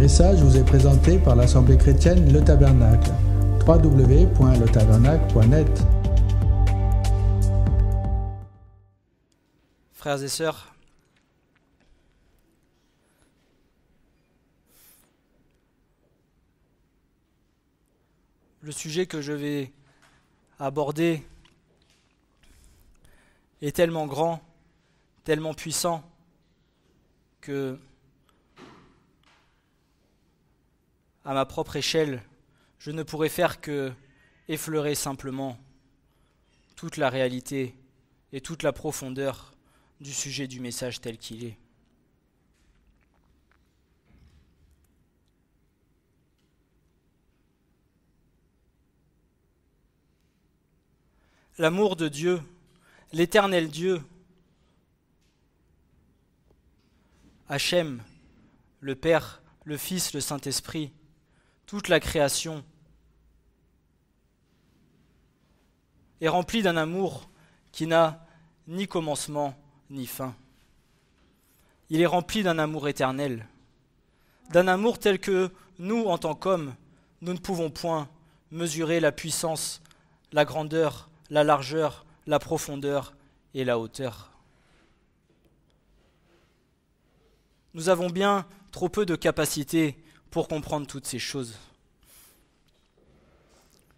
message vous est présenté par l'Assemblée chrétienne Le Tabernacle. www.letabernacle.net. Frères et sœurs, le sujet que je vais aborder est tellement grand, tellement puissant, que à ma propre échelle, je ne pourrais faire que effleurer simplement toute la réalité et toute la profondeur du sujet du message tel qu'il est. L'amour de Dieu, l'éternel Dieu, Hachem, le Père, le Fils, le Saint-Esprit, toute la création est remplie d'un amour qui n'a ni commencement ni fin. Il est rempli d'un amour éternel, d'un amour tel que nous, en tant qu'hommes, nous ne pouvons point mesurer la puissance, la grandeur, la largeur, la profondeur et la hauteur. Nous avons bien trop peu de capacité pour comprendre toutes ces choses.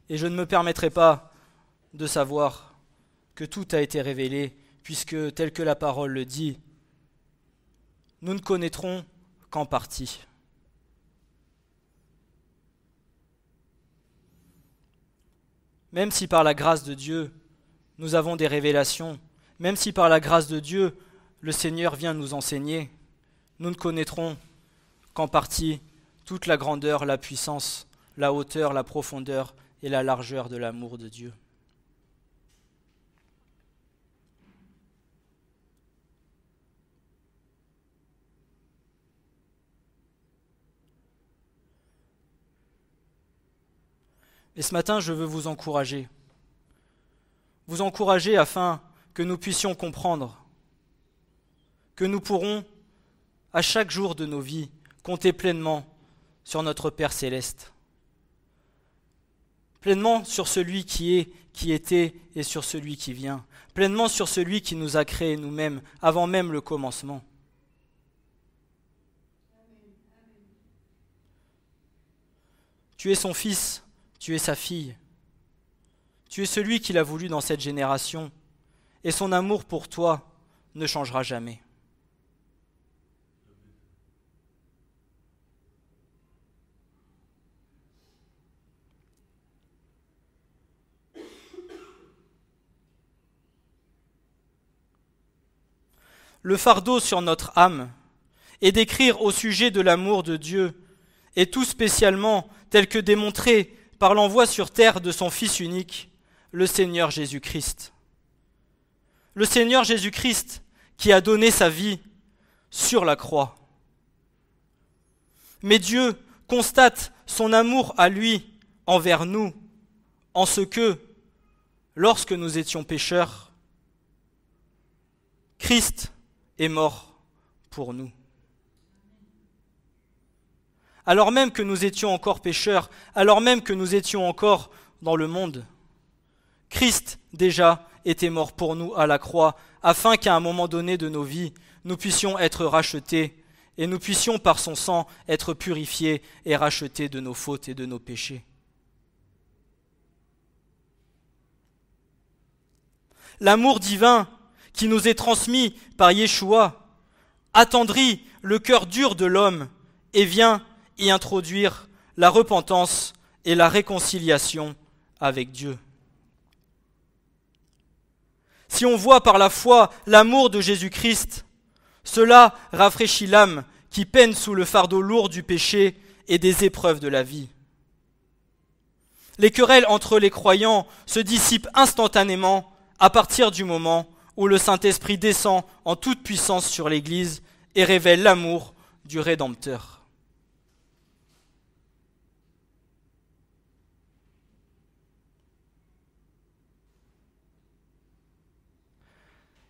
Et je ne me permettrai pas de savoir que tout a été révélé, puisque, tel que la parole le dit, nous ne connaîtrons qu'en partie. Même si par la grâce de Dieu, nous avons des révélations, même si par la grâce de Dieu, le Seigneur vient nous enseigner, nous ne connaîtrons qu'en partie toute la grandeur, la puissance, la hauteur, la profondeur et la largeur de l'amour de Dieu. Et ce matin, je veux vous encourager afin que nous puissions comprendre que nous pourrons, à chaque jour de nos vies, compter pleinement sur notre Père céleste, pleinement sur celui qui est, qui était et sur celui qui vient, pleinement sur celui qui nous a créés nous-mêmes avant même le commencement. Tu es son fils, tu es sa fille, tu es celui qu'il a voulu dans cette génération, et son amour pour toi ne changera jamais. Le fardeau sur notre âme est d'écrire au sujet de l'amour de Dieu, et tout spécialement tel que démontré par l'envoi sur terre de son Fils unique, le Seigneur Jésus-Christ. Le Seigneur Jésus-Christ qui a donné sa vie sur la croix. Mais Dieu constate son amour à lui envers nous, en ce que, lorsque nous étions pécheurs, Christ est mort pour nous. Alors même que nous étions encore pécheurs, alors même que nous étions encore dans le monde, Christ déjà était mort pour nous à la croix, afin qu'à un moment donné de nos vies, nous puissions être rachetés et nous puissions par son sang être purifiés et rachetés de nos fautes et de nos péchés. L'amour divin qui nous est transmis par Yeshua attendrit le cœur dur de l'homme et vient y introduire la repentance et la réconciliation avec Dieu. Si on voit par la foi l'amour de Jésus-Christ, cela rafraîchit l'âme qui peine sous le fardeau lourd du péché et des épreuves de la vie. Les querelles entre les croyants se dissipent instantanément à partir du moment où le Saint-Esprit descend en toute puissance sur l'Église et révèle l'amour du Rédempteur.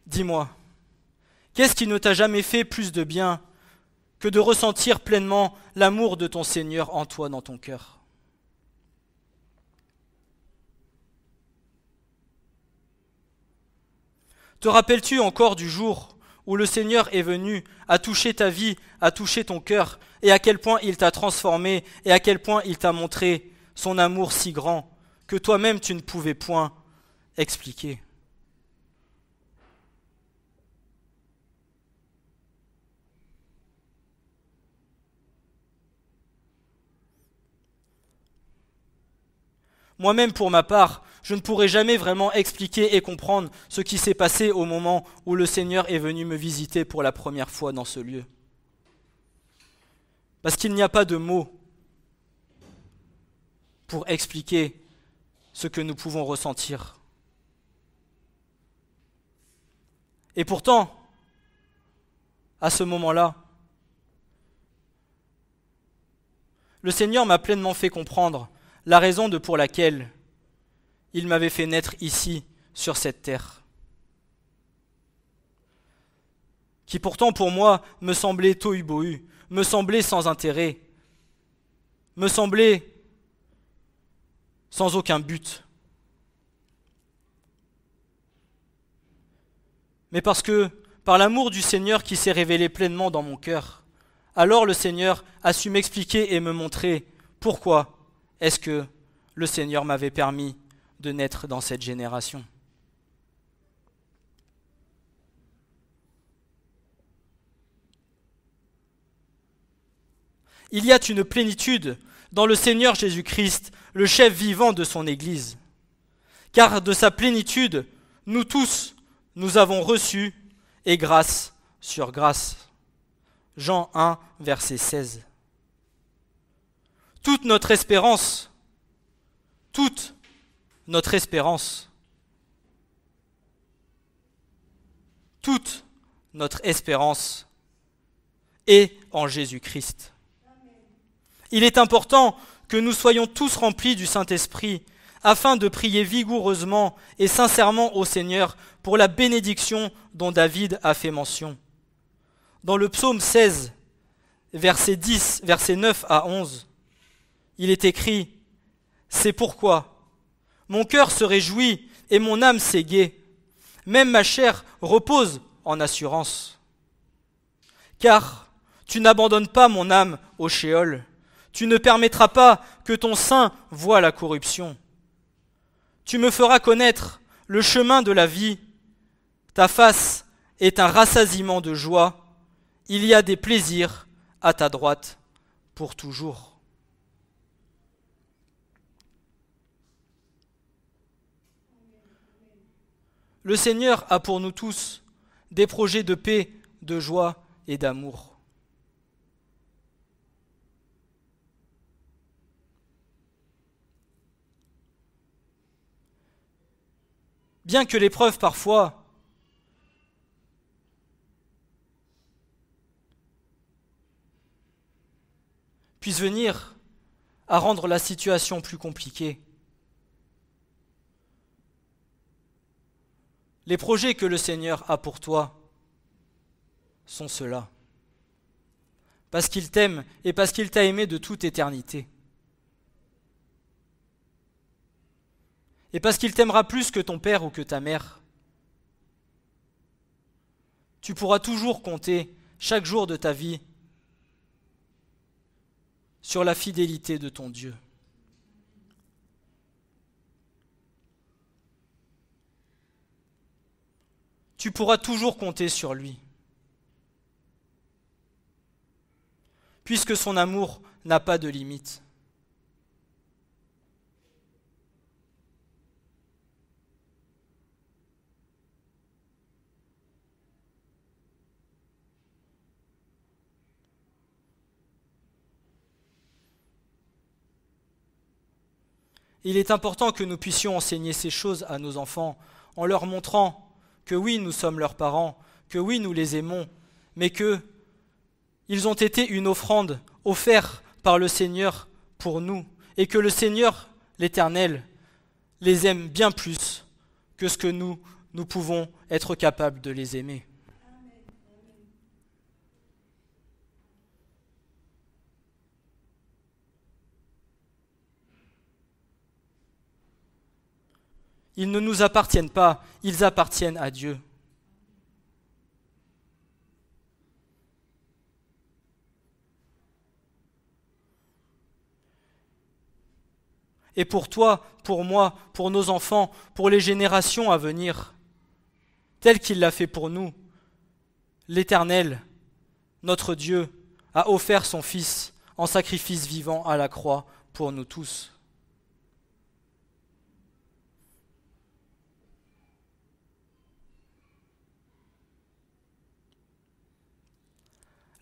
Dis-moi, qu'est-ce qui ne t'a jamais fait plus de bien que de ressentir pleinement l'amour de ton Seigneur en toi, dans ton cœur. Te rappelles-tu encore du jour où le Seigneur est venu à toucher ta vie, à toucher ton cœur, et à quel point il t'a transformé, et à quel point il t'a montré son amour si grand que toi-même tu ne pouvais point expliquer. Moi-même, pour ma part, je ne pourrai jamais vraiment expliquer et comprendre ce qui s'est passé au moment où le Seigneur est venu me visiter pour la première fois dans ce lieu. Parce qu'il n'y a pas de mots pour expliquer ce que nous pouvons ressentir. Et pourtant, à ce moment-là, le Seigneur m'a pleinement fait comprendre la raison pour laquelle il m'avait fait naître ici, sur cette terre, qui pourtant pour moi me semblait tohu-bohu, me semblait sans intérêt, me semblait sans aucun but. Mais parce que, par l'amour du Seigneur qui s'est révélé pleinement dans mon cœur, alors le Seigneur a su m'expliquer et me montrer pourquoi est-ce que le Seigneur m'avait permis de naître dans cette génération. Il y a une plénitude dans le Seigneur Jésus-Christ, le chef vivant de son Église. Car de sa plénitude, nous tous, nous avons reçu, et grâce sur grâce. Jean 1, verset 16. Toute notre espérance est en Jésus-Christ. Il est important que nous soyons tous remplis du Saint-Esprit afin de prier vigoureusement et sincèrement au Seigneur pour la bénédiction dont David a fait mention. Dans le psaume 16, verset 9 à 11, il est écrit « C'est pourquoi mon cœur se réjouit et mon âme s'égaie, même ma chair repose en assurance. Car tu n'abandonnes pas mon âme au Sheol, tu ne permettras pas que ton sein voie la corruption. Tu me feras connaître le chemin de la vie, ta face est un rassasiement de joie, il y a des plaisirs à ta droite pour toujours. » Le Seigneur a pour nous tous des projets de paix, de joie et d'amour. Bien que l'épreuve parfois puisse venir à rendre la situation plus compliquée, les projets que le Seigneur a pour toi sont ceux-là. Parce qu'il t'aime et parce qu'il t'a aimé de toute éternité. Et parce qu'il t'aimera plus que ton père ou que ta mère. Tu pourras toujours compter, chaque jour de ta vie, sur la fidélité de ton Dieu. Tu pourras toujours compter sur lui, puisque son amour n'a pas de limite. Il est important que nous puissions enseigner ces choses à nos enfants en leur montrant que oui, nous sommes leurs parents, que oui, nous les aimons, mais que ils ont été une offrande offerte par le Seigneur pour nous, et que le Seigneur, l'Éternel, les aime bien plus que ce que nous pouvons être capables de les aimer. Ils ne nous appartiennent pas, ils appartiennent à Dieu. Et pour toi, pour moi, pour nos enfants, pour les générations à venir, tel qu'il l'a fait pour nous, l'Éternel, notre Dieu, a offert son Fils en sacrifice vivant à la croix pour nous tous.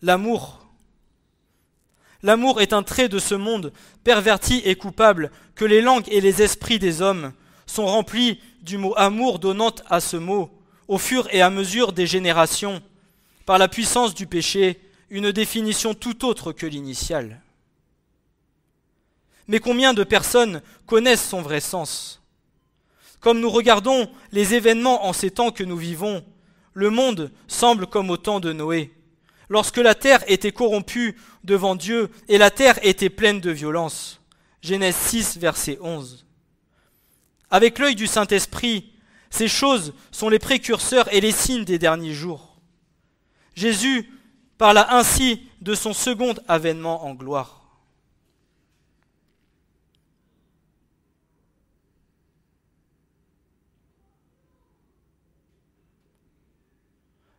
L'amour. L'amour est un trait de ce monde perverti et coupable que les langues et les esprits des hommes sont remplis du mot amour donnant à ce mot, au fur et à mesure des générations, par la puissance du péché, une définition tout autre que l'initiale. Mais combien de personnes connaissent son vrai sens ? Comme nous regardons les événements en ces temps que nous vivons, le monde semble comme au temps de Noé, lorsque la terre était corrompue devant Dieu et la terre était pleine de violence. Genèse 6, verset 11. Avec l'œil du Saint-Esprit, ces choses sont les précurseurs et les signes des derniers jours. Jésus parla ainsi de son second avènement en gloire.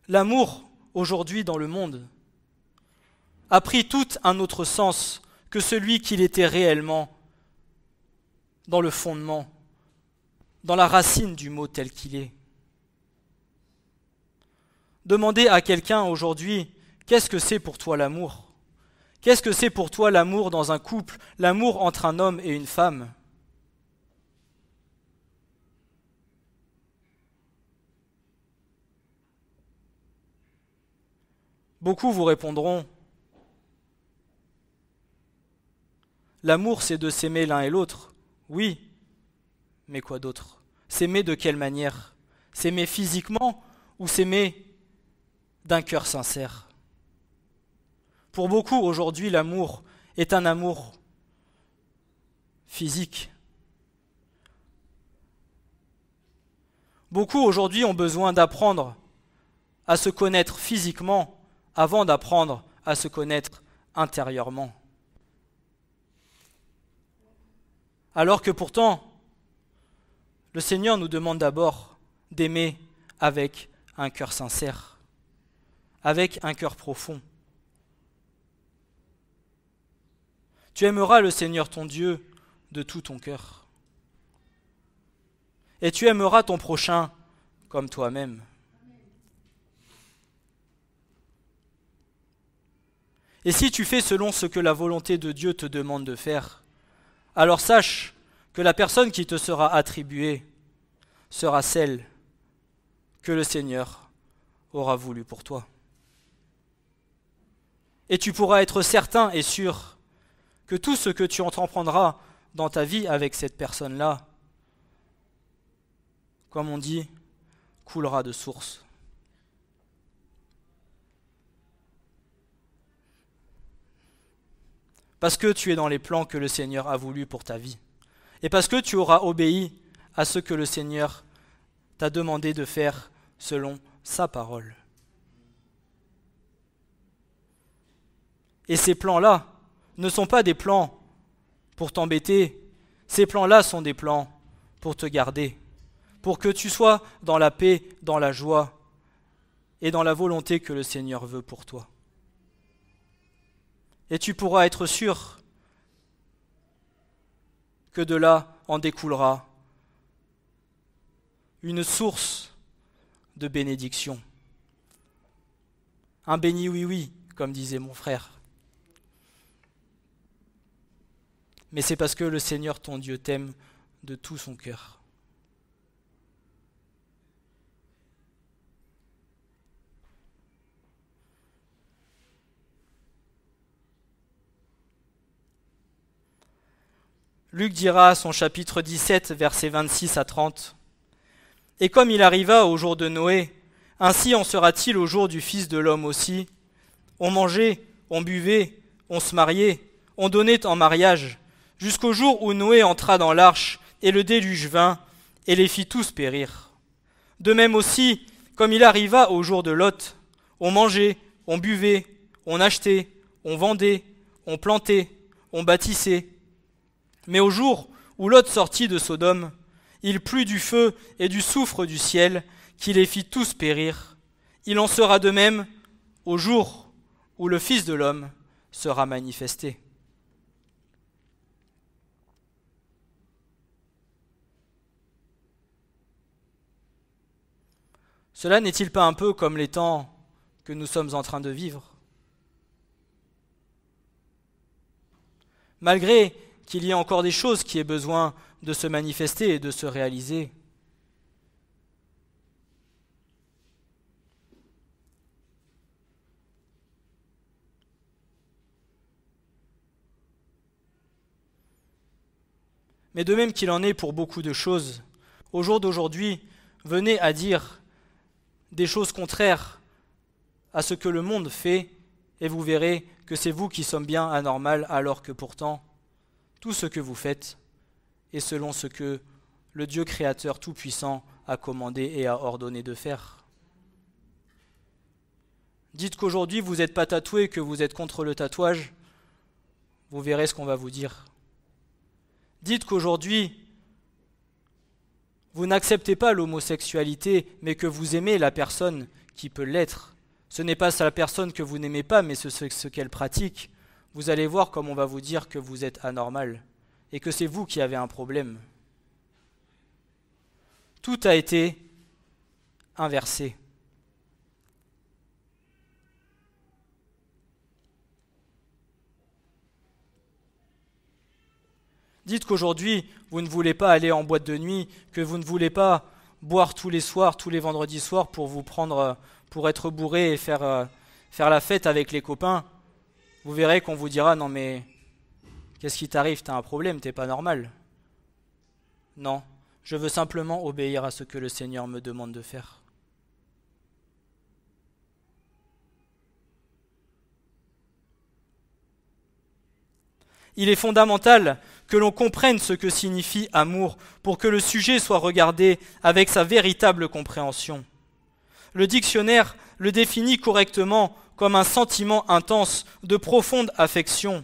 L'amour, aujourd'hui dans le monde, a pris tout un autre sens que celui qu'il était réellement dans le fondement, dans la racine du mot tel qu'il est. Demandez à quelqu'un aujourd'hui, qu'est-ce que c'est pour toi l'amour ? Qu'est-ce que c'est pour toi l'amour dans un couple, l'amour entre un homme et une femme ? Beaucoup vous répondront, l'amour c'est de s'aimer l'un et l'autre. Oui, mais quoi d'autre ? S'aimer de quelle manière ? S'aimer physiquement ou s'aimer d'un cœur sincère ? Pour beaucoup aujourd'hui, l'amour est un amour physique. Beaucoup aujourd'hui ont besoin d'apprendre à se connaître physiquement avant d'apprendre à se connaître intérieurement. Alors que pourtant, le Seigneur nous demande d'abord d'aimer avec un cœur sincère, avec un cœur profond. Tu aimeras le Seigneur ton Dieu de tout ton cœur. Et tu aimeras ton prochain comme toi-même. Et si tu fais selon ce que la volonté de Dieu te demande de faire, alors sache que la personne qui te sera attribuée sera celle que le Seigneur aura voulu pour toi. Et tu pourras être certain et sûr que tout ce que tu entreprendras dans ta vie avec cette personne-là, comme on dit, coulera de source. Parce que tu es dans les plans que le Seigneur a voulu pour ta vie. Et parce que tu auras obéi à ce que le Seigneur t'a demandé de faire selon sa parole. Et ces plans-là ne sont pas des plans pour t'embêter. Ces plans-là sont des plans pour te garder, pour que tu sois dans la paix, dans la joie et dans la volonté que le Seigneur veut pour toi. Et tu pourras être sûr que de là en découlera une source de bénédiction. Un béni oui, comme disait mon frère. Mais c'est parce que le Seigneur ton Dieu t'aime de tout son cœur. Luc dira à son chapitre 17, versets 26 à 30. « Et comme il arriva au jour de Noé, ainsi en sera-t-il au jour du Fils de l'homme aussi. On mangeait, on buvait, on se mariait, on donnait en mariage, jusqu'au jour où Noé entra dans l'arche, et le déluge vint, et les fit tous périr. De même aussi, comme il arriva au jour de Lot, on mangeait, on buvait, on achetait, on vendait, on plantait, on bâtissait. Mais au jour où Lot sortit de Sodome, il plut du feu et du soufre du ciel, qui les fit tous périr. Il en sera de même au jour où le Fils de l'homme sera manifesté. Cela n'est-il pas un peu comme les temps que nous sommes en train de vivre? Malgré qu'il y ait encore des choses qui aient besoin de se manifester et de se réaliser, mais de même qu'il en est pour beaucoup de choses, au jour d'aujourd'hui, venez à dire des choses contraires à ce que le monde fait, et vous verrez que c'est vous qui sommes bien anormal, alors que pourtant, tout ce que vous faites est selon ce que le Dieu créateur tout-puissant a commandé et a ordonné de faire. Dites qu'aujourd'hui vous n'êtes pas tatoué, que vous êtes contre le tatouage, vous verrez ce qu'on va vous dire. Dites qu'aujourd'hui, vous n'acceptez pas l'homosexualité, mais que vous aimez la personne qui peut l'être. Ce n'est pas la personne que vous n'aimez pas, mais ce qu'elle pratique. Vous allez voir comme on va vous dire que vous êtes anormal et que c'est vous qui avez un problème. Tout a été inversé. Dites qu'aujourd'hui, vous ne voulez pas aller en boîte de nuit, que vous ne voulez pas boire tous les soirs, tous les vendredis soirs pour être bourré et faire la fête avec les copains. Vous verrez qu'on vous dira « Non mais, qu'est-ce qui t'arrive? T'as un problème, t'es pas normal. » Non, je veux simplement obéir à ce que le Seigneur me demande de faire. Il est fondamental que l'on comprenne ce que signifie amour pour que le sujet soit regardé avec sa véritable compréhension. Le dictionnaire le définit correctement comme un sentiment intense de profonde affection.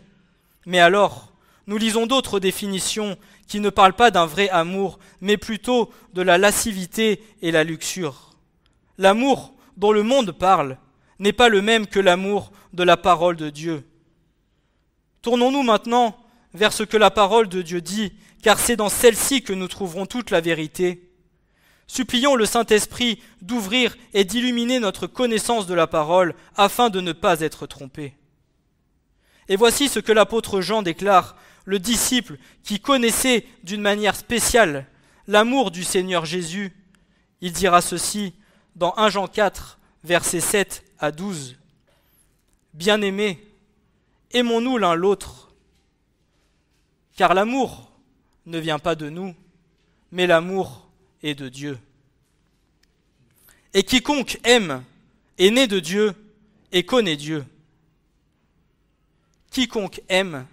Mais alors, nous lisons d'autres définitions qui ne parlent pas d'un vrai amour, mais plutôt de la lascivité et la luxure. L'amour dont le monde parle n'est pas le même que l'amour de la parole de Dieu. Tournons-nous maintenant vers ce que la parole de Dieu dit, car c'est dans celle-ci que nous trouverons toute la vérité. Supplions le Saint-Esprit d'ouvrir et d'illuminer notre connaissance de la parole afin de ne pas être trompés. Et voici ce que l'apôtre Jean déclare, le disciple qui connaissait d'une manière spéciale l'amour du Seigneur Jésus. Il dira ceci dans 1 Jean 4, versets 7 à 12. « Bien-aimés, aimons-nous l'un l'autre, car l'amour ne vient pas de nous, mais l'amour est de Dieu. Et quiconque aime est né de Dieu et connaît Dieu. Quiconque aime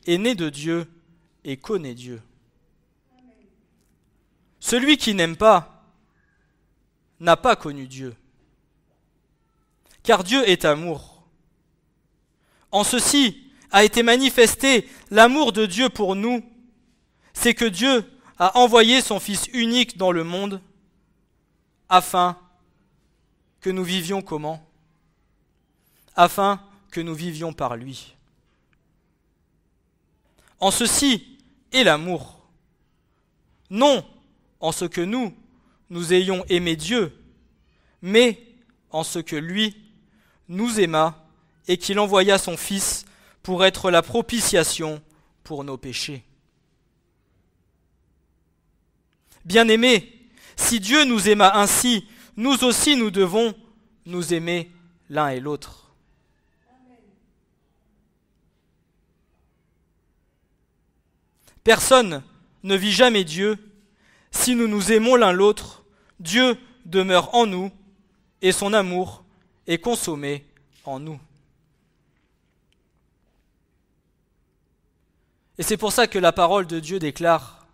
est né de Dieu et connaît Dieu. Celui qui n'aime pas n'a pas connu Dieu, car Dieu est amour. En ceci a été manifesté l'amour de Dieu pour nous, c'est que Dieu a envoyé son Fils unique dans le monde afin que nous vivions comment? Afin que nous vivions par lui. En ceci est l'amour, non en ce que nous ayons aimé Dieu, mais en ce que lui nous aima et qu'il envoya son Fils pour être la propitiation pour nos péchés. Bien-aimés, si Dieu nous aima ainsi, nous aussi nous devons nous aimer l'un et l'autre. Personne ne vit jamais Dieu. Si nous nous aimons l'un l'autre, Dieu demeure en nous et son amour est consommé en nous. Et c'est pour ça que la parole de Dieu déclare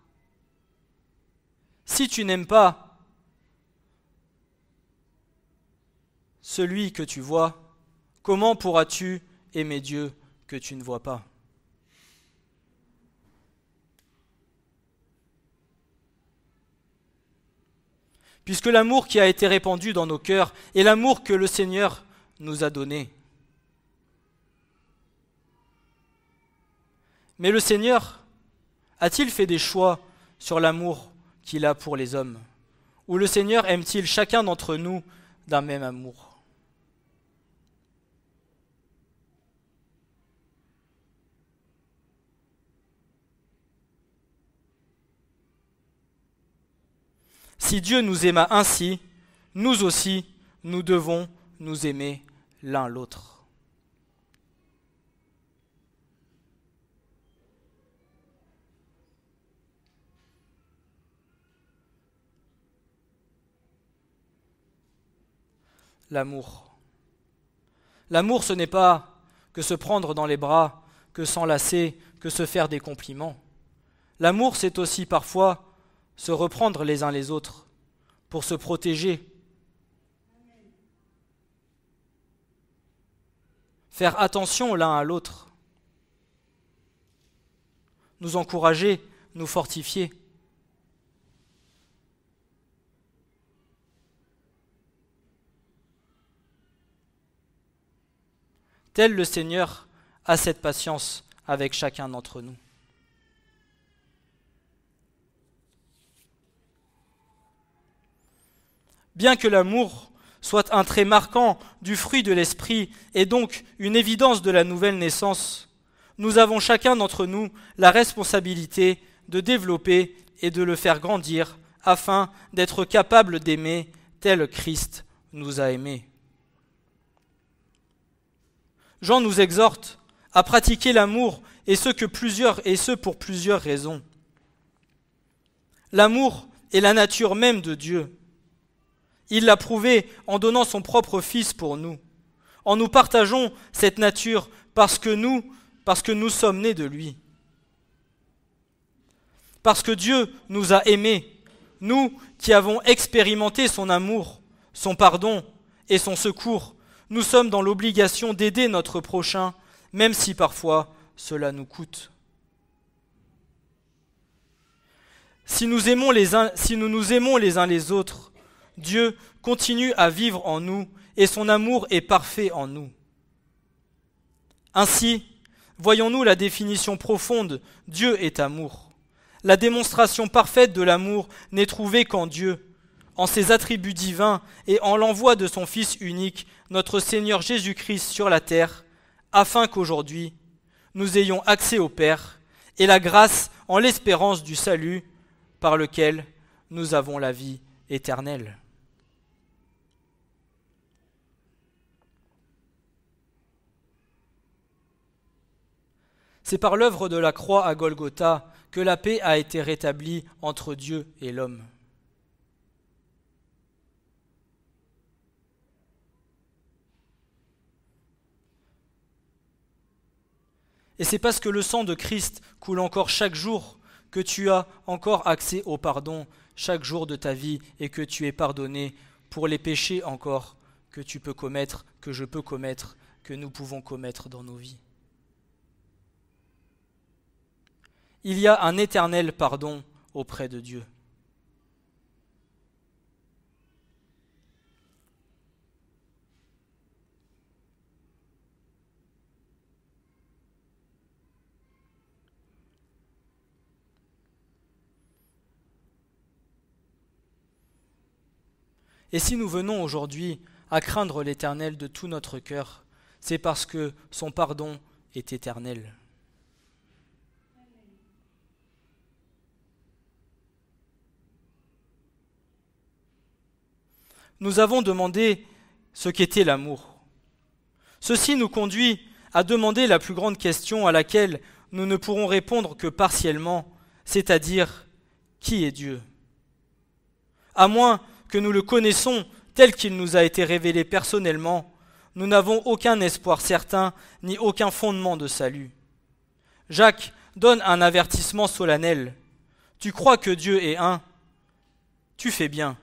Si tu n'aimes pas celui que tu vois, comment pourras-tu aimer Dieu que tu ne vois pas ? Puisque l'amour qui a été répandu dans nos cœurs est l'amour que le Seigneur nous a donné. Mais le Seigneur a-t-il fait des choix sur l'amour qu'il a pour les hommes ? Ou le Seigneur aime-t-il chacun d'entre nous d'un même amour ? Si Dieu nous aima ainsi, nous aussi, nous devons nous aimer l'un l'autre. L'amour. L'amour, ce n'est pas que se prendre dans les bras, que s'enlacer, que se faire des compliments. L'amour, c'est aussi parfois se reprendre les uns les autres pour se protéger, faire attention l'un à l'autre, nous encourager, nous fortifier. Tel le Seigneur a cette patience avec chacun d'entre nous. Bien que l'amour soit un trait marquant du fruit de l'esprit et donc une évidence de la nouvelle naissance, nous avons chacun d'entre nous la responsabilité de développer et de le faire grandir afin d'être capable d'aimer tel Christ nous a aimés. Jean nous exhorte à pratiquer l'amour et ce pour plusieurs raisons. L'amour est la nature même de Dieu. Il l'a prouvé en donnant son propre Fils pour nous. En nous partageons cette nature parce que nous sommes nés de lui. Parce que Dieu nous a aimés, nous qui avons expérimenté son amour, son pardon et son secours, nous sommes dans l'obligation d'aider notre prochain, même si parfois cela nous coûte. Si nous nous aimons les uns les autres, Dieu continue à vivre en nous et son amour est parfait en nous. Ainsi, voyons-nous la définition profonde « Dieu est amour ». La démonstration parfaite de l'amour n'est trouvée qu'en Dieu, en ses attributs divins et en l'envoi de son Fils unique, notre Seigneur Jésus-Christ sur la terre, afin qu'aujourd'hui, nous ayons accès au Père et la grâce en l'espérance du salut par lequel nous avons la vie éternelle. C'est par l'œuvre de la croix à Golgotha que la paix a été rétablie entre Dieu et l'homme. Et c'est parce que le sang de Christ coule encore chaque jour que tu as encore accès au pardon chaque jour de ta vie et que tu es pardonné pour les péchés encore que tu peux commettre, que je peux commettre, que nous pouvons commettre dans nos vies. Il y a un éternel pardon auprès de Dieu. Et si nous venons aujourd'hui à craindre l'Éternel de tout notre cœur, c'est parce que son pardon est éternel. Nous avons demandé ce qu'était l'amour. Ceci nous conduit à demander la plus grande question à laquelle nous ne pourrons répondre que partiellement, c'est-à-dire qui est Dieu ? À moins que nous le connaissons tel qu'il nous a été révélé personnellement, nous n'avons aucun espoir certain ni aucun fondement de salut. Jacques donne un avertissement solennel. Tu crois que Dieu est un ? tu fais bien.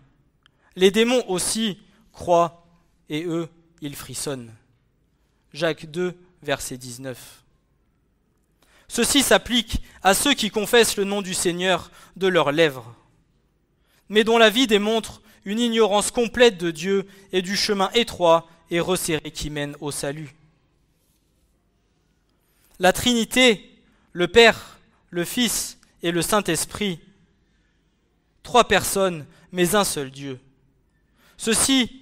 Les démons aussi croient, et eux, ils frissonnent. Jacques 2, verset 19. Ceci s'applique à ceux qui confessent le nom du Seigneur de leurs lèvres, mais dont la vie démontre une ignorance complète de Dieu et du chemin étroit et resserré qui mène au salut. La Trinité, le Père, le Fils et le Saint-Esprit, trois personnes, mais un seul Dieu. Ceci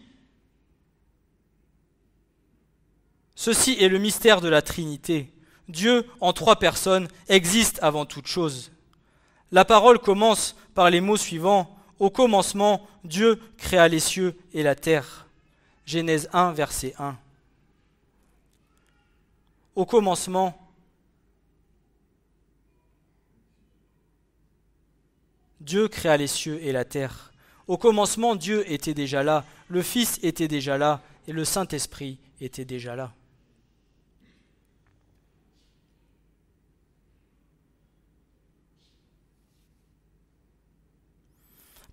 est le mystère de la Trinité. Dieu, en trois personnes, existe avant toute chose. La parole commence par les mots suivants. Au commencement, Dieu créa les cieux et la terre. Genèse 1, verset 1. Au commencement, Dieu créa les cieux et la terre. Au commencement, Dieu était déjà là, le Fils était déjà là et le Saint-Esprit était déjà là.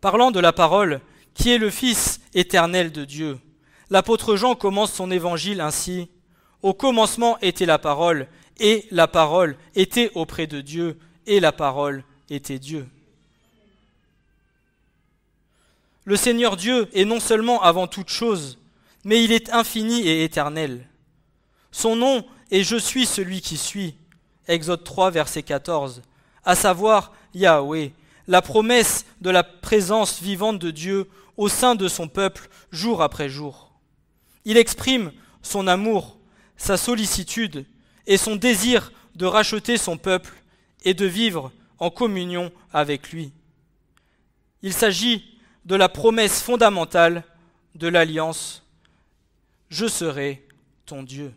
Parlant de la parole, qui est le Fils éternel de Dieu, l'apôtre Jean commence son évangile ainsi. Au commencement était la parole, et la parole était auprès de Dieu, et la parole était Dieu. Le Seigneur Dieu est non seulement avant toute chose, mais il est infini et éternel. Son nom est « Je suis celui qui suis », Exode 3, verset 14, à savoir Yahweh, la promesse de la présence vivante de Dieu au sein de son peuple jour après jour. Il exprime son amour, sa sollicitude et son désir de racheter son peuple et de vivre en communion avec lui. Il s'agit de la promesse fondamentale de l'alliance « Je serai ton Dieu ».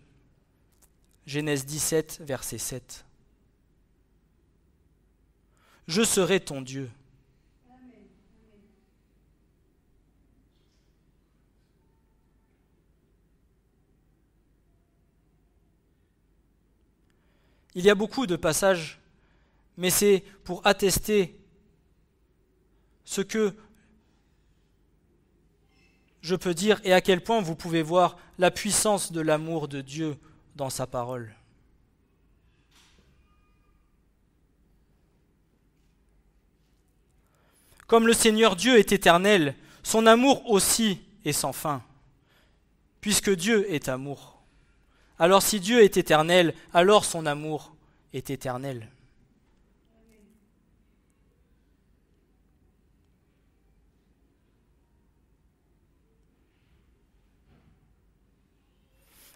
Genèse 17, verset 7. Je serai ton Dieu. Il y a beaucoup de passages, mais c'est pour attester ce que je peux dire et à quel point vous pouvez voir la puissance de l'amour de Dieu dans sa parole. Comme le Seigneur Dieu est éternel, son amour aussi est sans fin, puisque Dieu est amour. Alors si Dieu est éternel, alors son amour est éternel.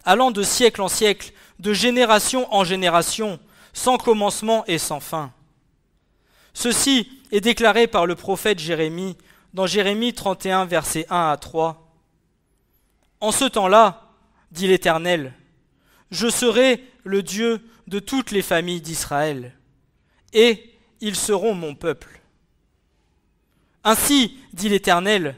Allant de siècle en siècle, de génération en génération, sans commencement et sans fin. Ceci est déclaré par le prophète Jérémie dans Jérémie 31, versets 1 à 3. En ce temps-là, dit l'Éternel, je serai le Dieu de toutes les familles d'Israël, et ils seront mon peuple. Ainsi, dit l'Éternel,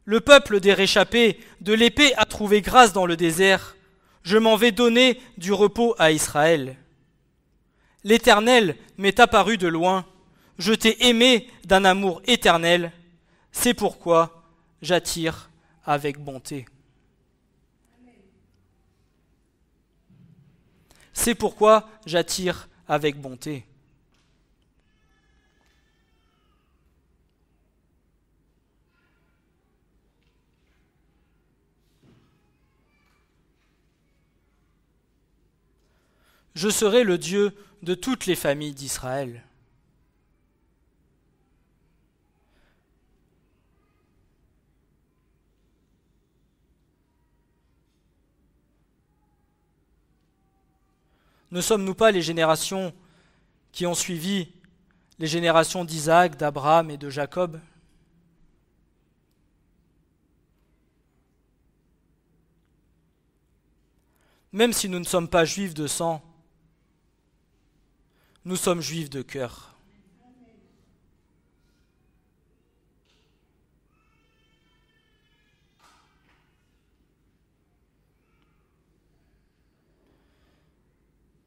le peuple des réchappés de l'épée a trouvé grâce dans le désert, je m'en vais donner du repos à Israël. L'Éternel m'est apparu de loin, je t'ai aimé d'un amour éternel, c'est pourquoi j'attire avec bonté. C'est pourquoi j'attire avec bonté. Je serai le Dieu de toutes les familles d'Israël. Ne sommes-nous pas les générations qui ont suivi les générations d'Isaac, d'Abraham et de Jacob ? Même si nous ne sommes pas juifs de sang, nous sommes juifs de cœur.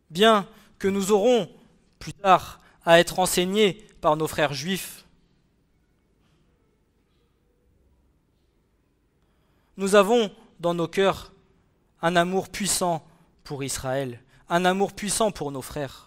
Bien que nous aurons plus tard à être enseignés par nos frères juifs, Nous avons dans nos cœurs un amour puissant pour Israël, un amour puissant pour nos frères.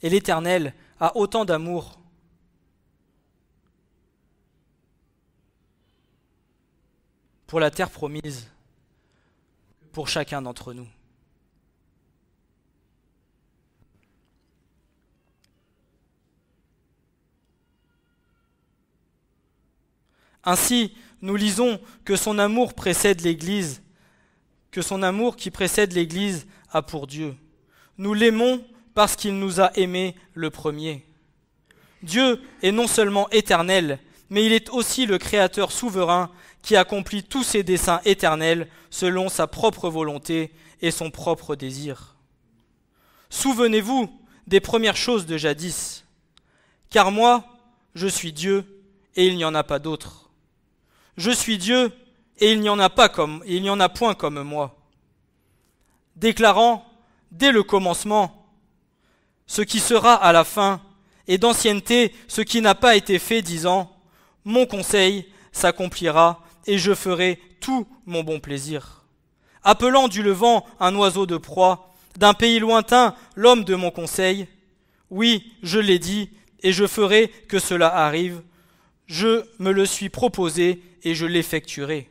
Et l'Éternel a autant d'amour pour la terre promise, pour chacun d'entre nous. Ainsi, nous lisons que son amour précède l'Église, que son amour qui précède l'Église a pour Dieu. Nous l'aimons parce qu'il nous a aimés le premier. Dieu est non seulement éternel, mais il est aussi le Créateur souverain qui accomplit tous ses desseins éternels selon sa propre volonté et son propre désir. Souvenez-vous des premières choses de jadis. Car moi, je suis Dieu et il n'y en a pas d'autre. Je suis Dieu et il n'y en a point comme moi. Déclarant dès le commencement ce qui sera à la fin, et d'ancienneté ce qui n'a pas été fait, disant « Mon conseil s'accomplira, et je ferai tout mon bon plaisir. » Appelant du levant un oiseau de proie, d'un pays lointain l'homme de mon conseil, oui, je l'ai dit, et je ferai que cela arrive. Je me le suis proposé, et je l'effectuerai.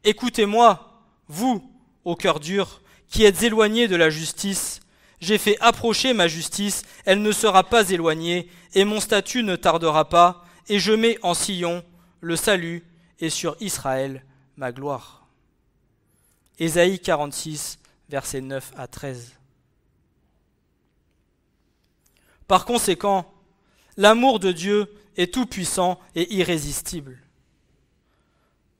Écoutez-moi, vous, au cœur dur, qui êtes éloignés de la justice. J'ai fait approcher ma justice, elle ne sera pas éloignée, et mon statut ne tardera pas, et je mets en Sion le salut, et sur Israël ma gloire. Ésaïe 46, versets 9 à 13. Par conséquent, l'amour de Dieu est tout-puissant et irrésistible.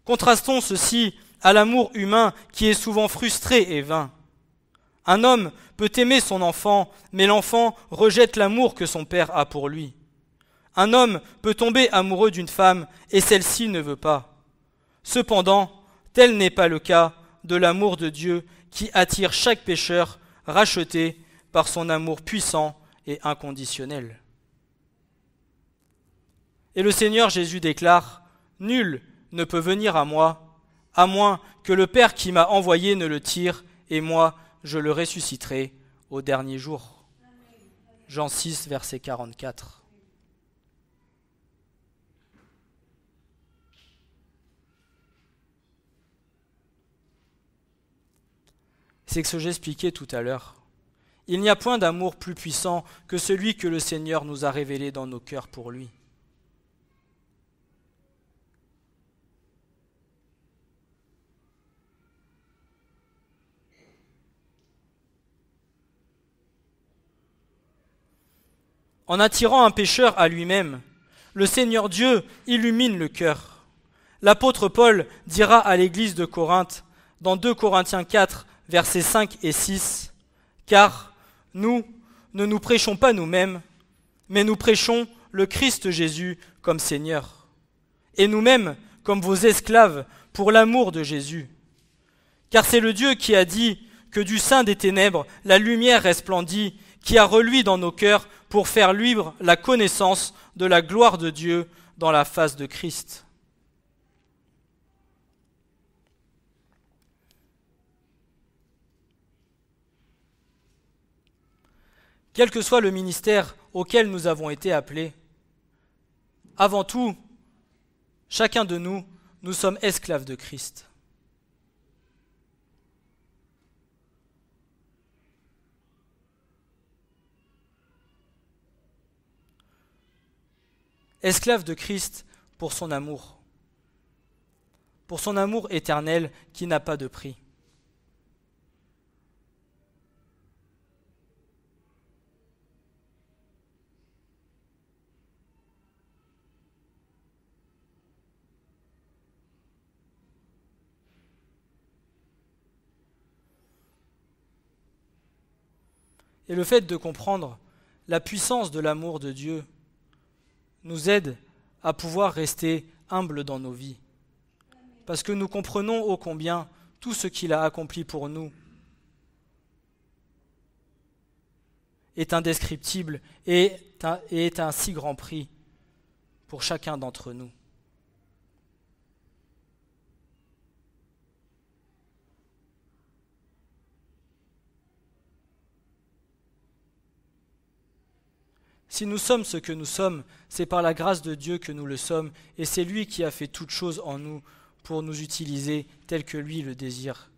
Contrastons ceci à l'amour humain qui est souvent frustré et vain. Un homme peut aimer son enfant, mais l'enfant rejette l'amour que son père a pour lui. Un homme peut tomber amoureux d'une femme, et celle-ci ne veut pas. Cependant, tel n'est pas le cas de l'amour de Dieu qui attire chaque pécheur racheté par son amour puissant et inconditionnel. Et le Seigneur Jésus déclare « Nul ne peut venir à moi, à moins que le Père qui m'a envoyé ne le tire, et moi, je le ressusciterai au dernier jour. » Jean 6, verset 44. C'est ce que j'expliquais tout à l'heure. Il n'y a point d'amour plus puissant que celui que le Seigneur nous a révélé dans nos cœurs pour lui. En attirant un pécheur à lui-même, le Seigneur Dieu illumine le cœur. L'apôtre Paul dira à l'église de Corinthe, dans 2 Corinthiens 4, versets 5 et 6, « Car nous ne nous prêchons pas nous-mêmes, mais nous prêchons le Christ Jésus comme Seigneur, et nous-mêmes comme vos esclaves pour l'amour de Jésus. Car c'est le Dieu qui a dit que du sein des ténèbres la lumière resplendit, qui a reluit dans nos cœurs pour faire luire la connaissance de la gloire de Dieu dans la face de Christ. » Quel que soit le ministère auquel nous avons été appelés, avant tout, chacun de nous, nous sommes esclaves de Christ. Esclaves de Christ pour son amour éternel qui n'a pas de prix. Et le fait de comprendre la puissance de l'amour de Dieu nous aide à pouvoir rester humbles dans nos vies. parce que nous comprenons ô combien tout ce qu'il a accompli pour nous est indescriptible et est un si grand prix pour chacun d'entre nous. Si nous sommes ce que nous sommes, c'est par la grâce de Dieu que nous le sommes, et c'est lui qui a fait toutes choses en nous pour nous utiliser tel que lui le désire.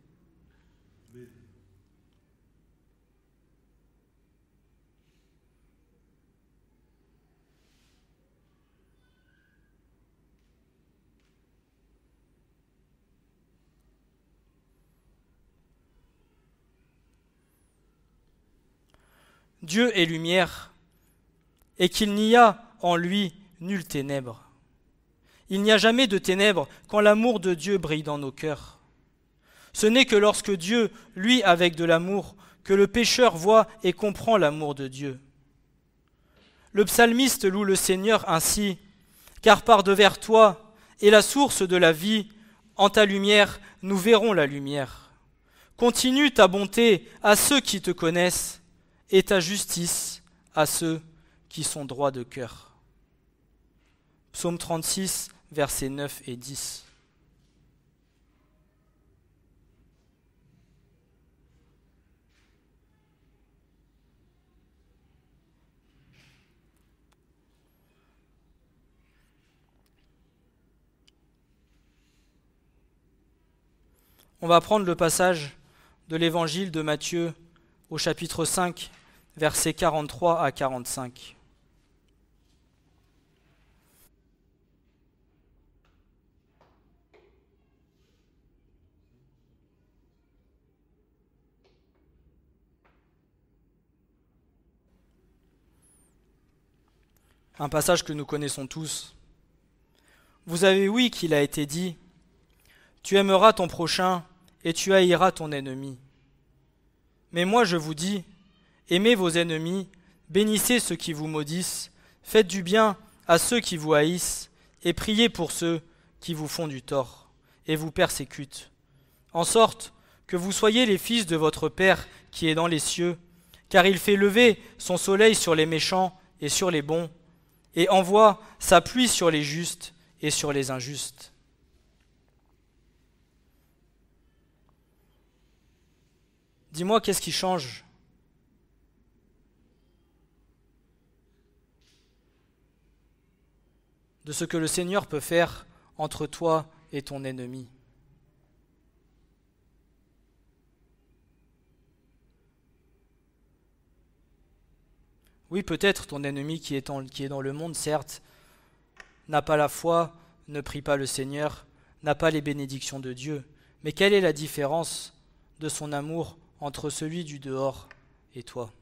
Dieu est lumière, et qu'il n'y a en lui nulle ténèbre. Il n'y a jamais de ténèbres quand l'amour de Dieu brille dans nos cœurs. Ce n'est que lorsque Dieu, lui avec de l'amour, que le pécheur voit et comprend l'amour de Dieu. Le psalmiste loue le Seigneur ainsi, car par devers toi est la source de la vie, en ta lumière nous verrons la lumière. Continue ta bonté à ceux qui te connaissent, et ta justice à ceux qui sont droits de cœur. Psaume 36, versets 9 et 10. On va prendre le passage de l'évangile de Matthieu au chapitre 5, versets 43 à 45. Un passage que nous connaissons tous. Vous avez ouï qu'il a été dit, tu aimeras ton prochain et tu haïras ton ennemi. Mais moi je vous dis, aimez vos ennemis, bénissez ceux qui vous maudissent, faites du bien à ceux qui vous haïssent, et priez pour ceux qui vous font du tort et vous persécutent, en sorte que vous soyez les fils de votre Père qui est dans les cieux, car il fait lever son soleil sur les méchants et sur les bons, et envoie sa pluie sur les justes et sur les injustes. Dis-moi, qu'est-ce qui change ? De ce que le Seigneur peut faire entre toi et ton ennemi. Oui, peut-être ton ennemi qui est dans le monde, certes, n'a pas la foi, ne prie pas le Seigneur, n'a pas les bénédictions de Dieu. Mais quelle est la différence de son amour entre celui du dehors et toi ?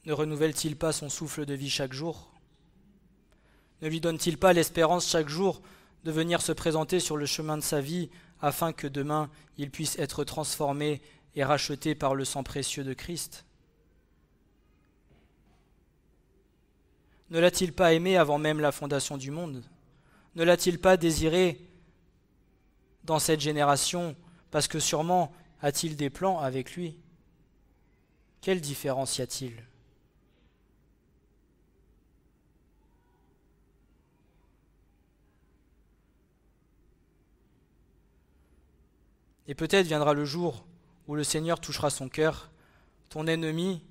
Ne renouvelle-t-il pas son souffle de vie chaque jour ? Ne lui donne-t-il pas l'espérance chaque jour de venir se présenter sur le chemin de sa vie afin que demain il puisse être transformé et racheté par le sang précieux de Christ ? Ne l'a-t-il pas aimé avant même la fondation du monde ? Ne l'a-t-il pas désiré dans cette génération parce que sûrement a-t-il des plans avec lui ? Quelle différence y a-t-il ? Et peut-être viendra le jour où le Seigneur touchera son cœur, ton ennemi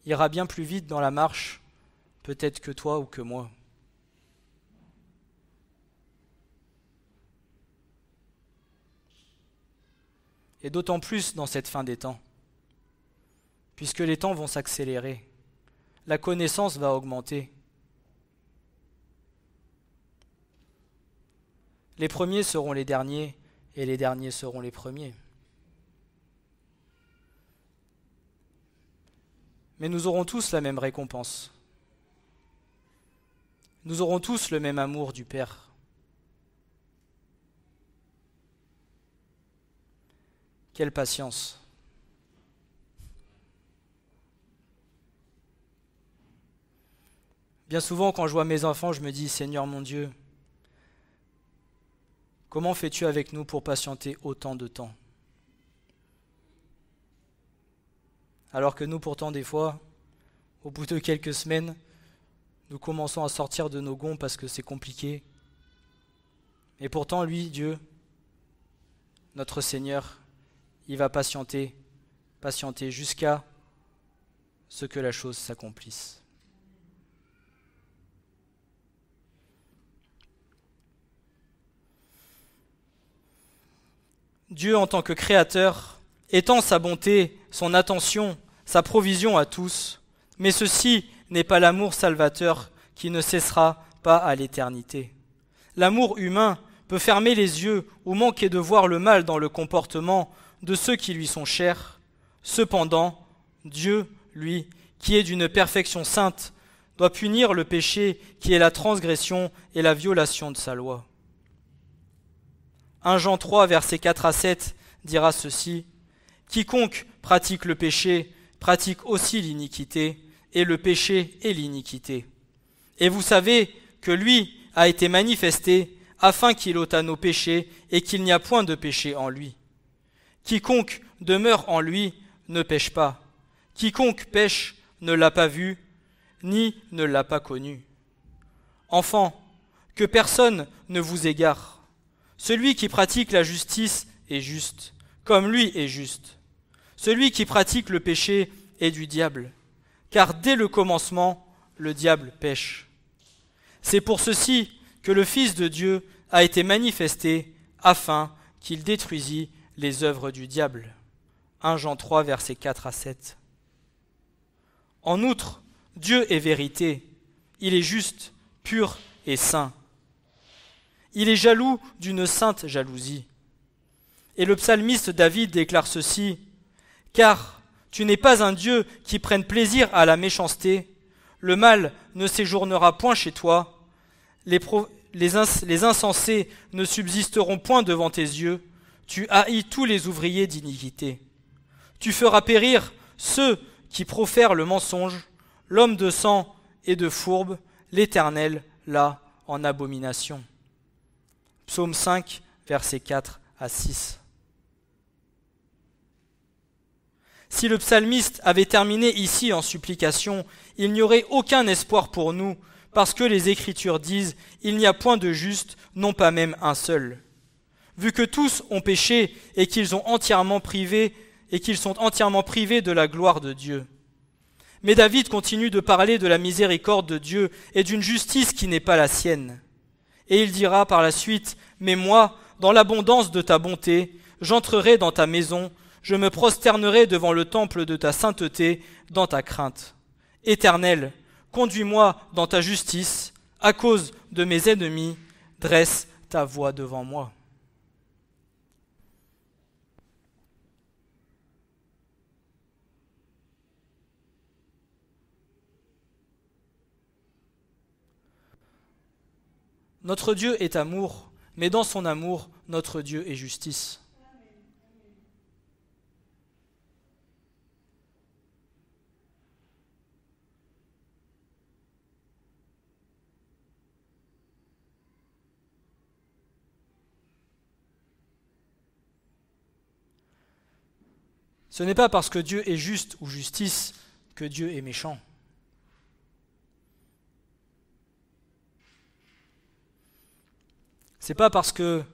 ira bien plus vite dans la marche, peut-être que toi ou que moi. Et d'autant plus dans cette fin des temps, puisque les temps vont s'accélérer, la connaissance va augmenter. Les premiers seront les derniers, et les derniers seront les premiers. Mais nous aurons tous la même récompense. Nous aurons tous le même amour du Père. Quelle patience! Bien souvent, quand je vois mes enfants, je me dis, Seigneur mon Dieu, comment fais-tu avec nous pour patienter autant de temps? Alors que nous, pourtant, des fois, au bout de quelques semaines, nous commençons à sortir de nos gonds parce que c'est compliqué. Et pourtant, lui, Dieu, notre Seigneur, il va patienter jusqu'à ce que la chose s'accomplisse. Dieu, en tant que créateur, étend sa bonté, son attention, sa provision à tous, mais ceci n'est pas l'amour salvateur qui ne cessera pas à l'éternité. L'amour humain peut fermer les yeux ou manquer de voir le mal dans le comportement de ceux qui lui sont chers. Cependant, Dieu, lui, qui est d'une perfection sainte, doit punir le péché qui est la transgression et la violation de sa loi. 1 Jean 3, versets 4 à 7 dira ceci: « Quiconque pratique le péché pratique aussi l'iniquité, et le péché est l'iniquité. Et vous savez que lui a été manifesté afin qu'il ôtât nos péchés et qu'il n'y a point de péché en lui. Quiconque demeure en lui ne pêche pas. Quiconque pêche ne l'a pas vu, ni ne l'a pas connu. Enfants, que personne ne vous égare. Celui qui pratique la justice est juste, comme lui est juste. Celui qui pratique le péché est du diable, car dès le commencement, le diable pêche. C'est pour ceci que le Fils de Dieu a été manifesté afin qu'il détruisît les œuvres du diable. 1 Jean 3, versets 4 à 7. En outre, Dieu est vérité, il est juste, pur et saint. Il est jaloux d'une sainte jalousie. Et le psalmiste David déclare ceci: « Car tu n'es pas un Dieu qui prenne plaisir à la méchanceté, le mal ne séjournera point chez toi, les insensés ne subsisteront point devant tes yeux, tu haïs tous les ouvriers d'iniquité. Tu feras périr ceux qui profèrent le mensonge, l'homme de sang et de fourbe, l'Éternel l'a en abomination. » Psaume 5, versets 4 à 6. Si le psalmiste avait terminé ici en supplication, il n'y aurait aucun espoir pour nous, parce que les Écritures disent « Il n'y a point de juste, non pas même un seul ». Vu que tous ont péché et qu'ils sont entièrement privés de la gloire de Dieu. Mais David continue de parler de la miséricorde de Dieu et d'une justice qui n'est pas la sienne. Et il dira par la suite: « Mais moi, dans l'abondance de ta bonté, j'entrerai dans ta maison, je me prosternerai devant le temple de ta sainteté, dans ta crainte. Éternel, conduis-moi dans ta justice, à cause de mes ennemis, dresse ta voix devant moi. » Notre Dieu est amour, mais dans son amour, notre Dieu est justice. Ce n'est pas parce que Dieu est juste ou justice que Dieu est méchant. C'est pas parce que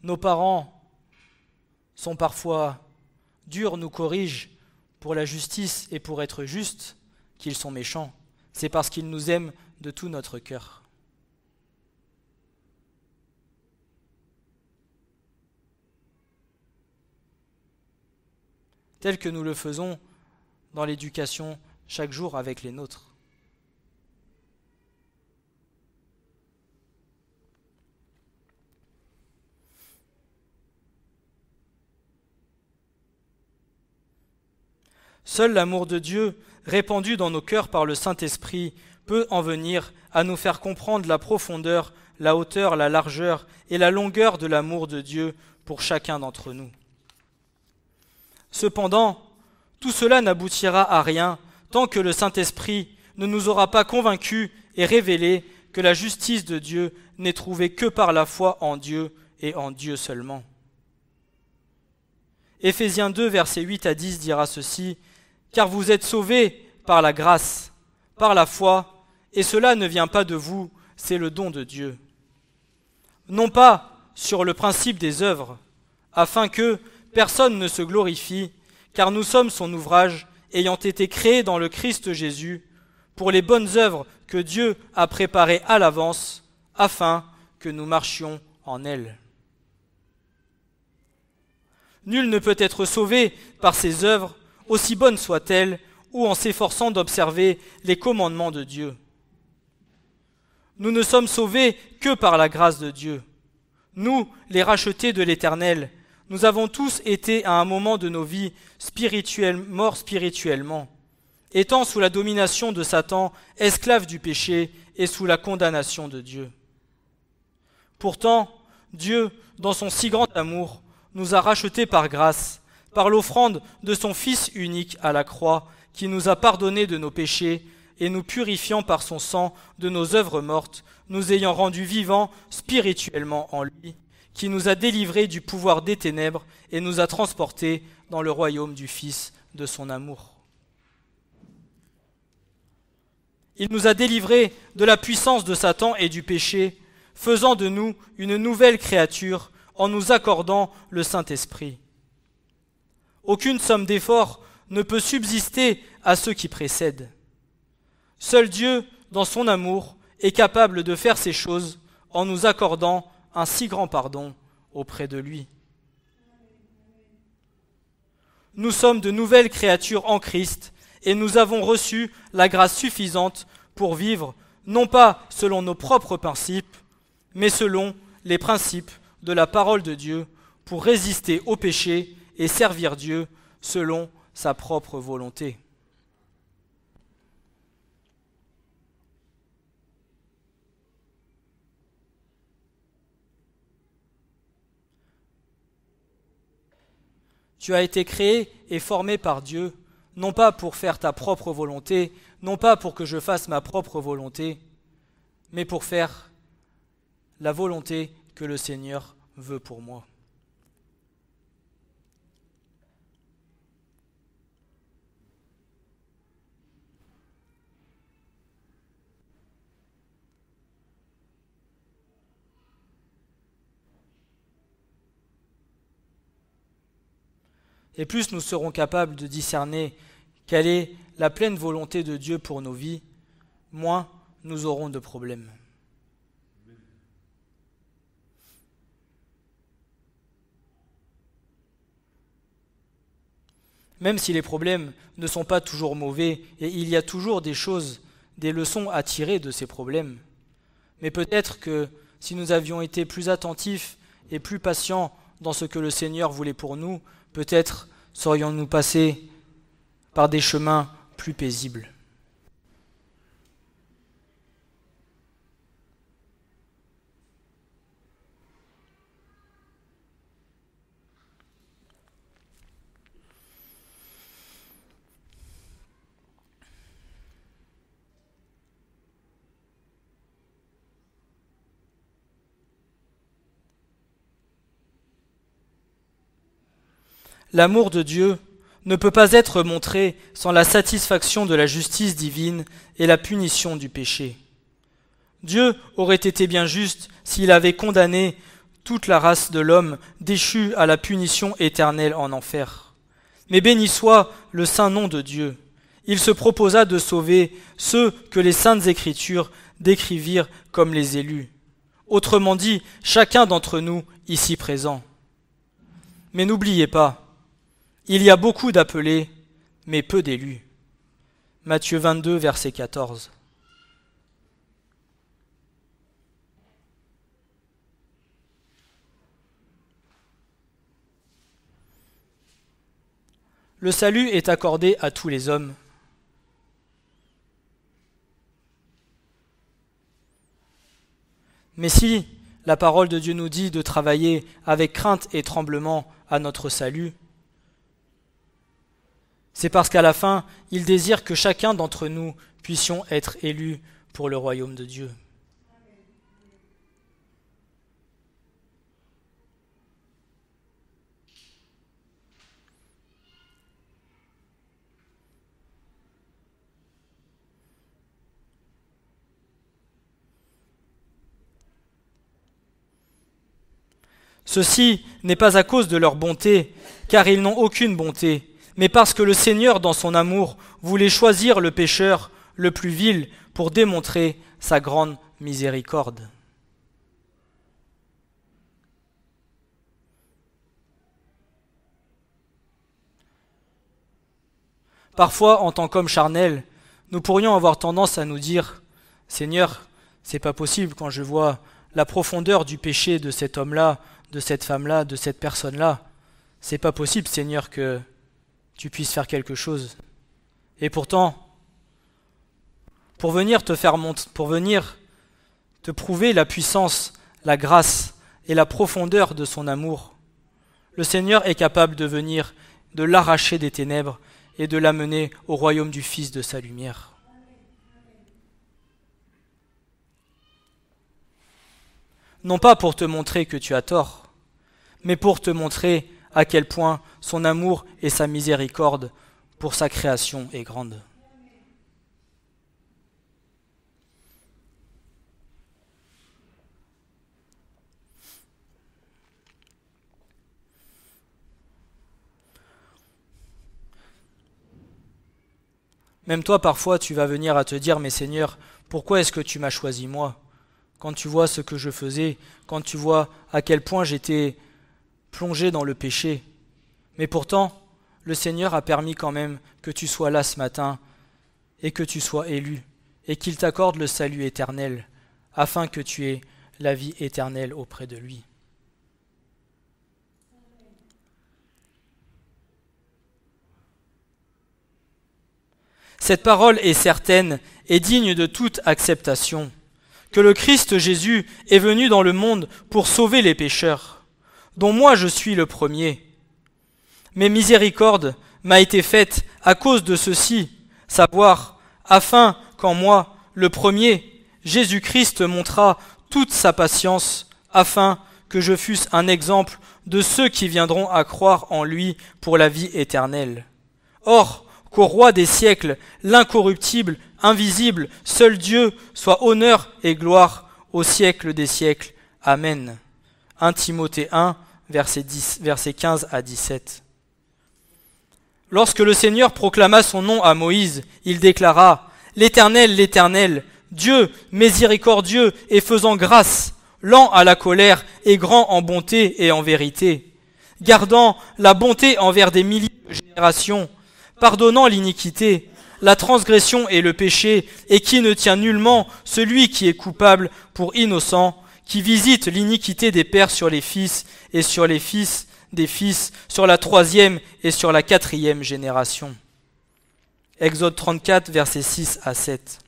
nos parents sont parfois durs, nous corrigent pour la justice et pour être justes qu'ils sont méchants. C'est parce qu'ils nous aiment de tout notre cœur. Tel que nous le faisons dans l'éducation chaque jour avec les nôtres. Seul l'amour de Dieu, répandu dans nos cœurs par le Saint-Esprit, peut en venir à nous faire comprendre la profondeur, la hauteur, la largeur et la longueur de l'amour de Dieu pour chacun d'entre nous. Cependant, tout cela n'aboutira à rien tant que le Saint-Esprit ne nous aura pas convaincus et révélé que la justice de Dieu n'est trouvée que par la foi en Dieu et en Dieu seulement. Éphésiens 2, versets 8 à 10 dira ceci, « Car vous êtes sauvés par la grâce, par la foi, et cela ne vient pas de vous, c'est le don de Dieu. Non pas sur le principe des œuvres, afin que personne ne se glorifie, car nous sommes son ouvrage, ayant été créés dans le Christ Jésus, pour les bonnes œuvres que Dieu a préparées à l'avance, afin que nous marchions en elles. » Nul ne peut être sauvé par ses œuvres, aussi bonnes soient-elles, ou en s'efforçant d'observer les commandements de Dieu. Nous ne sommes sauvés que par la grâce de Dieu. Nous, les rachetés de l'Éternel, nous avons tous été à un moment de nos vies morts spirituellement, étant sous la domination de Satan, esclaves du péché et sous la condamnation de Dieu. Pourtant, Dieu, dans son si grand amour, nous a rachetés par grâce, par l'offrande de son Fils unique à la croix, qui nous a pardonné de nos péchés et nous purifiant par son sang de nos œuvres mortes, nous ayant rendus vivants spirituellement en lui, qui nous a délivrés du pouvoir des ténèbres et nous a transportés dans le royaume du Fils de son amour. Il nous a délivrés de la puissance de Satan et du péché, faisant de nous une nouvelle créature en nous accordant le Saint-Esprit. Aucune somme d'efforts ne peut subsister à ceux qui précèdent. Seul Dieu, dans son amour, est capable de faire ces choses en nous accordant un si grand pardon auprès de lui. Nous sommes de nouvelles créatures en Christ et nous avons reçu la grâce suffisante pour vivre, non pas selon nos propres principes, mais selon les principes de la parole de Dieu, pour résister au péché et servir Dieu selon sa propre volonté. Tu as été créé et formé par Dieu, non pas pour faire ta propre volonté, non pas pour que je fasse ma propre volonté, mais pour faire la volonté que le Seigneur veut pour moi. Et plus nous serons capables de discerner quelle est la pleine volonté de Dieu pour nos vies, moins nous aurons de problèmes. Même si les problèmes ne sont pas toujours mauvais, et il y a toujours des choses, des leçons à tirer de ces problèmes. Mais peut-être que si nous avions été plus attentifs et plus patients dans ce que le Seigneur voulait pour nous, peut-être serions-nous passés par des chemins plus paisibles. L'amour de Dieu ne peut pas être montré sans la satisfaction de la justice divine et la punition du péché. Dieu aurait été bien juste s'il avait condamné toute la race de l'homme déchue à la punition éternelle en enfer. Mais béni soit le saint nom de Dieu. Il se proposa de sauver ceux que les saintes Écritures décrivirent comme les élus. Autrement dit, chacun d'entre nous ici présent. Mais n'oubliez pas, il y a beaucoup d'appelés, mais peu d'élus. Matthieu 22, verset 14. Le salut est accordé à tous les hommes. Mais si la parole de Dieu nous dit de travailler avec crainte et tremblement à notre salut, C'est parce qu'à la fin, il désire que chacun d'entre nous puissions être élus pour le royaume de Dieu. Ceci n'est pas à cause de leur bonté, car ils n'ont aucune bonté, mais parce que le Seigneur, dans son amour, voulait choisir le pécheur le plus vil pour démontrer sa grande miséricorde. Parfois, en tant qu'hommes charnels, nous pourrions avoir tendance à nous dire « Seigneur, c'est pas possible quand je vois la profondeur du péché de cet homme-là, de cette femme-là, de cette personne-là. C'est pas possible, Seigneur, que tu puisses faire quelque chose. » Et pourtant, pour venir te prouver la puissance, la grâce et la profondeur de son amour, le Seigneur est capable de venir, de l'arracher des ténèbres et de l'amener au royaume du Fils de sa lumière. Non pas pour te montrer que tu as tort, mais pour te montrer à quel point son amour et sa miséricorde pour sa création est grande. Même toi, parfois, tu vas venir à te dire « Mais Seigneur, pourquoi est-ce que tu m'as choisi moi ?» Quand tu vois ce que je faisais, quand tu vois à quel point j'étais plongé dans le péché. Mais pourtant, le Seigneur a permis quand même que tu sois là ce matin et que tu sois élu et qu'il t'accorde le salut éternel afin que tu aies la vie éternelle auprès de lui. Cette parole est certaine et digne de toute acceptation, que le Christ Jésus est venu dans le monde pour sauver les pécheurs, dont moi je suis le premier. Mais miséricorde m'a été faite à cause de ceci, savoir, afin qu'en moi, le premier, Jésus-Christ montra toute sa patience, afin que je fusse un exemple de ceux qui viendront à croire en lui pour la vie éternelle. Or, qu'au roi des siècles, l'incorruptible, invisible, seul Dieu, soit honneur et gloire au siècle des siècles. Amen. 1 Timothée 1, versets 15 à 17. Lorsque le Seigneur proclama son nom à Moïse, il déclara « L'Éternel, l'Éternel, Dieu miséricordieux et faisant grâce, lent à la colère et grand en bonté et en vérité, gardant la bonté envers des milliers de générations, pardonnant l'iniquité, la transgression et le péché, et qui ne tient nullement celui qui est coupable pour innocent, qui visite l'iniquité des pères sur les fils et sur les fils des fils, sur la 3e et sur la 4e génération. » Exode 34, versets 6 à 7.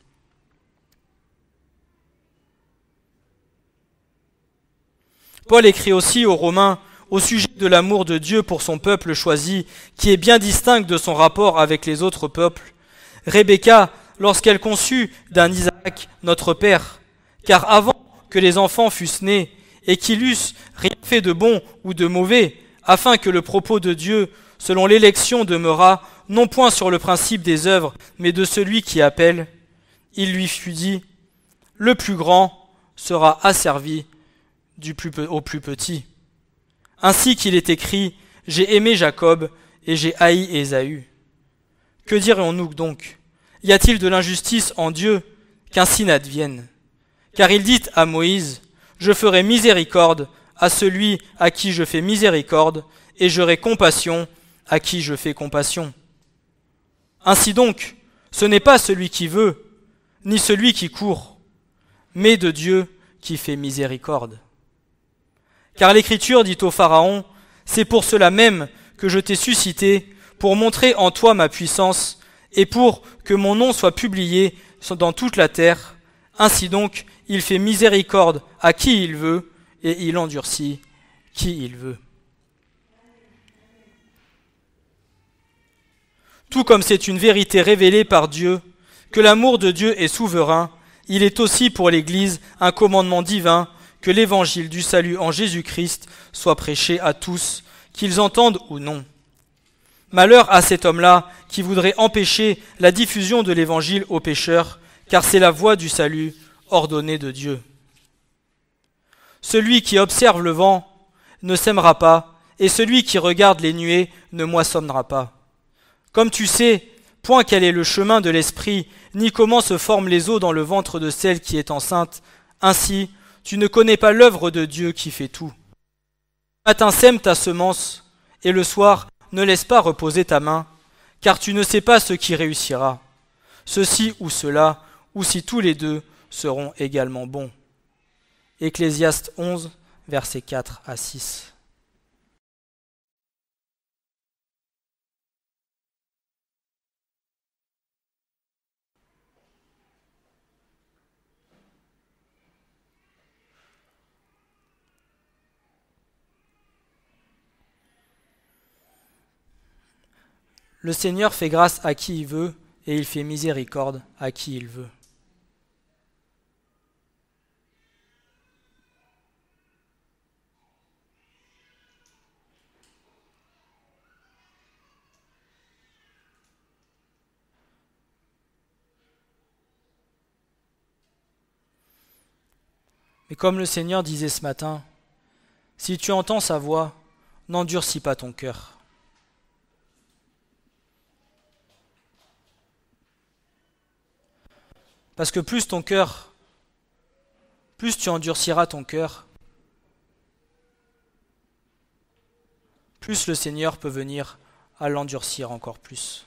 Paul écrit aussi aux Romains au sujet de l'amour de Dieu pour son peuple choisi, qui est bien distinct de son rapport avec les autres peuples. Rebecca, lorsqu'elle conçut d'un Isaac notre père, car avant que les enfants fussent nés, et qu'ils eussent rien fait de bon ou de mauvais, afin que le propos de Dieu, selon l'élection, demeurât, non point sur le principe des œuvres, mais de celui qui appelle, il lui fut dit, « Le plus grand sera asservi au plus petit. » Ainsi qu'il est écrit, « J'ai aimé Jacob et j'ai haï Ésaü. » Que dirons-nous donc? Y a-t-il de l'injustice en Dieu? Qu'ainsi n'advienne. Car il dit à Moïse, « Je ferai miséricorde à celui à qui je fais miséricorde, et j'aurai compassion à qui je fais compassion. » Ainsi donc, ce n'est pas celui qui veut, ni celui qui court, mais de Dieu qui fait miséricorde. Car l'Écriture dit au Pharaon, « C'est pour cela même que je t'ai suscité, pour montrer en toi ma puissance, et pour que mon nom soit publié dans toute la terre. Ainsi donc, il fait miséricorde à qui il veut, et il endurcit qui il veut. » Tout comme c'est une vérité révélée par Dieu, que l'amour de Dieu est souverain, il est aussi pour l'Église un commandement divin que l'évangile du salut en Jésus-Christ soit prêché à tous, qu'ils entendent ou non. Malheur à cet homme-là qui voudrait empêcher la diffusion de l'évangile aux pécheurs, car c'est la voie du salut ordonnée de Dieu. Celui qui observe le vent ne sèmera pas, et celui qui regarde les nuées ne moissonnera pas. Comme tu sais, point quel est le chemin de l'esprit, ni comment se forment les os dans le ventre de celle qui est enceinte, ainsi tu ne connais pas l'œuvre de Dieu qui fait tout. Le matin sème ta semence, et le soir ne laisse pas reposer ta main, car tu ne sais pas ce qui réussira, ceci ou cela, ou si tous les deux seront également bons. Ecclésiaste 11, versets 4 à 6. Le Seigneur fait grâce à qui il veut, et il fait miséricorde à qui il veut. Mais comme le Seigneur disait ce matin, si tu entends sa voix, n'endurcis pas ton cœur. Parce que plus tu endurciras ton cœur, plus le Seigneur peut venir à l'endurcir encore plus.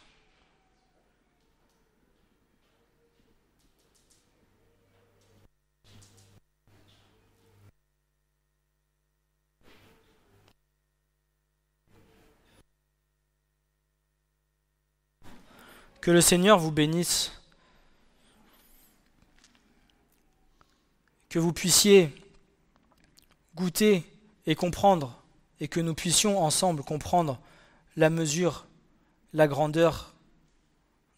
Que le Seigneur vous bénisse, que vous puissiez goûter et comprendre, et que nous puissions ensemble comprendre la mesure, la grandeur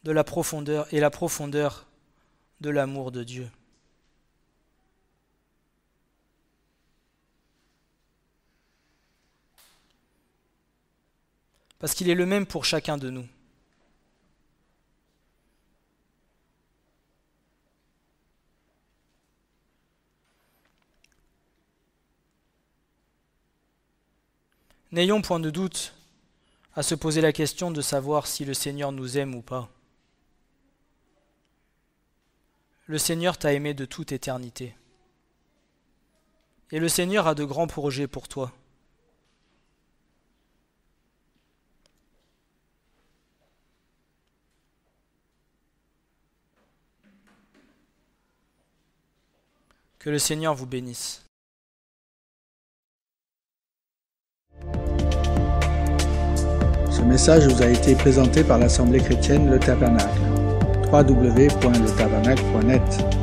de la profondeur et la profondeur de l'amour de Dieu. Parce qu'il est le même pour chacun de nous. N'ayons point de doute à se poser la question de savoir si le Seigneur nous aime ou pas. Le Seigneur t'a aimé de toute éternité. Et le Seigneur a de grands projets pour toi. Que le Seigneur vous bénisse. Ce message vous a été présenté par l'Assemblée chrétienne Le Tabernacle. www.letabernacle.net